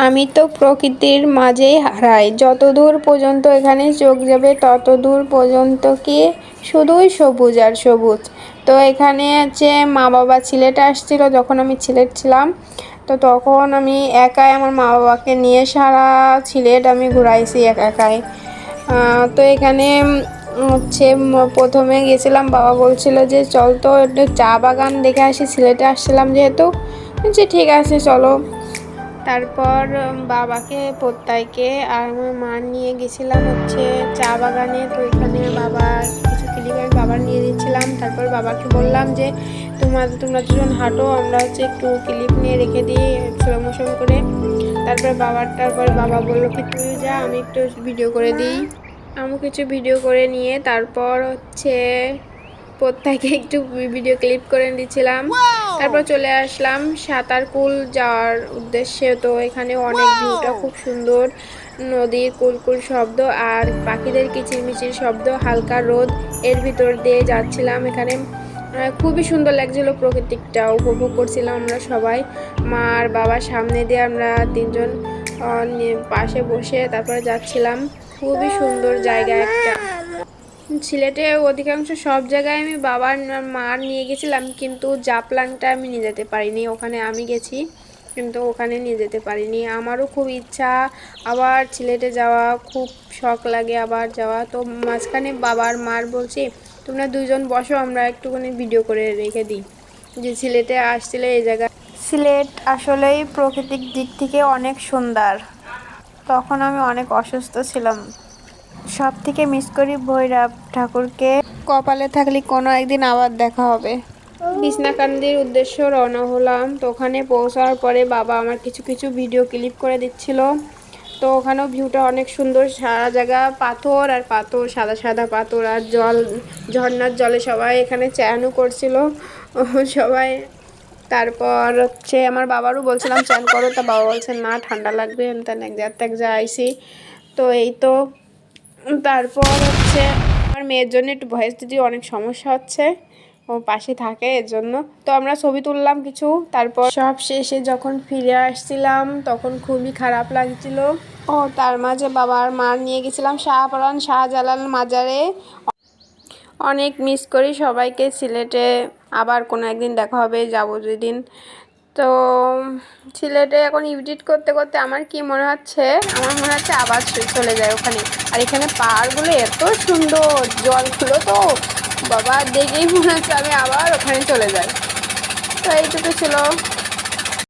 আমি তো প্রকৃতির মাঝেই হারাই, যতদূর পর্যন্ত এখানে চোখ যাবে ততদূর পর্যন্ত কি শুধুই সবুজ আর সবুজ। তো এখানে আছে মা বাবা, সিলেটে আসছিল যখন আমি সিলেট ছিলাম। তো তখন আমি একাই আমার মা বাবাকে নিয়ে সারা সিলেট আমি ঘুরাইছি একাই। তো এখানে হচ্ছে প্রথমে গেছিলাম, বাবা বলছিল যে চল তো একটু চা বাগান দেখে আসি, সিলেটে আসছিলাম যেহেতু। বলছি ঠিক আছে চলো। তারপর বাবাকে প্রত্যয়কে আর আমার মা নিয়ে গেছিলাম হচ্ছে চা বাগানে। তো এখানে বাবা কিছু ক্লিপ আমি বাবার নিয়ে দিচ্ছিলাম। তারপর বাবাকে বললাম যে তোমরা দুজন হাঁটো, আমরা হচ্ছে একটু ক্লিপ নিয়ে রেখে দিই স্লো মোশন করে। তারপর বাবা বললো কি তুই যা, আমি একটু ভিডিও করে দিই। আমি কিছু ভিডিও করে নিয়ে তারপর হচ্ছে প্রত্যেকে একটু ভিডিও ক্লিপ করে দিচ্ছিলাম। তারপর চলে আসলাম সাঁতারকুল যাওয়ার উদ্দেশ্যে। তো এখানে অনেক ভিউটা খুব সুন্দর, নদীর কুলকুল শব্দ আর পাখিদের কিচিরমিচির শব্দ, হালকা রোদ, এর ভিতর দিয়ে যাচ্ছিলাম। এখানে খুবই সুন্দর লাগছিল, প্রকৃতিকটা উপভোগ করছিলাম আমরা সবাই। মা আর বাবার সামনে দিয়ে আমরা তিনজন পাশে বসে তারপরে যাচ্ছিলাম। খুবই সুন্দর জায়গা একটা। সিলেটে অধিকাংশ সব জায়গায় আমি বাবার মার নিয়ে গেছিলাম, কিন্তু জাপলাংটা আমি নিয়ে যেতে পারিনি। ওখানে আমি গেছি কিন্তু ওখানে নিয়ে যেতে পারিনি। আমারও খুব ইচ্ছা আবার সিলেটে যাওয়া, খুব শখ লাগে আবার যাওয়া। তো মাঝখানে বাবার মার বলছি তোমরা দুইজন বসো, আমরা একটুখানি ভিডিও করে রেখে দিই যে সিলেটে আসছিলে এই জায়গা। সিলেট আসলেই প্রাকৃতিক দিক থেকে অনেক সুন্দর। তখন আমি অনেক অসুস্থ ছিলাম। সব থেকে মিস করি ভৈরব ঠাকুরকে। কপালে থাকলে কোনো একদিন আবার দেখা হবে। বিছনাকান্দির উদ্দেশ্য রওনা হলাম। তো ওখানে পৌঁছার পরে বাবা আমার কিছু কিছু ভিডিও ক্লিপ করে দিচ্ছিল। তো ওখানেও ভিউটা অনেক সুন্দর, সারা জায়গা পাথর আর পাথর, সাদা সাদা পাথর আর জল, ঝর্নার জলে সবাই এখানে চানও করছিল সবাই। তারপর হচ্ছে আমার বাবারও বলছিলাম চান করো, তা বাবা বলছে না ঠান্ডা লাগবে, এক যা আইসি। তো এই তো। তারপর হচ্ছে আমার মেয়ের জন্য একটু ভয়েস দিতে অনেক সমস্যা হচ্ছে, ও পাশে থাকে এর জন্য। তো আমরা ছবি তুললাম কিছু। তারপর সব শেষে যখন ফিরে আসছিলাম তখন খুবই খারাপ লাগছিল। তার মাঝে বাবার মার নিয়ে গেছিলাম শাহজালাল মাজারে। অনেক মিস করি সবাইকে সিলেটে। আবার কোনো একদিন দেখা হবে, যাবো যেদিন। তো সিলেটে এখন এডিট করতে করতে আমার মনে হচ্ছে আবার চলে যায় ওখানে। আর এখানে পাহাড়গুলো এত সুন্দর, জলগুলো তো বাবা দেখেই মনে হচ্ছে আমি আবার ওখানে চলে যাই। তো এইটুকু ছিল।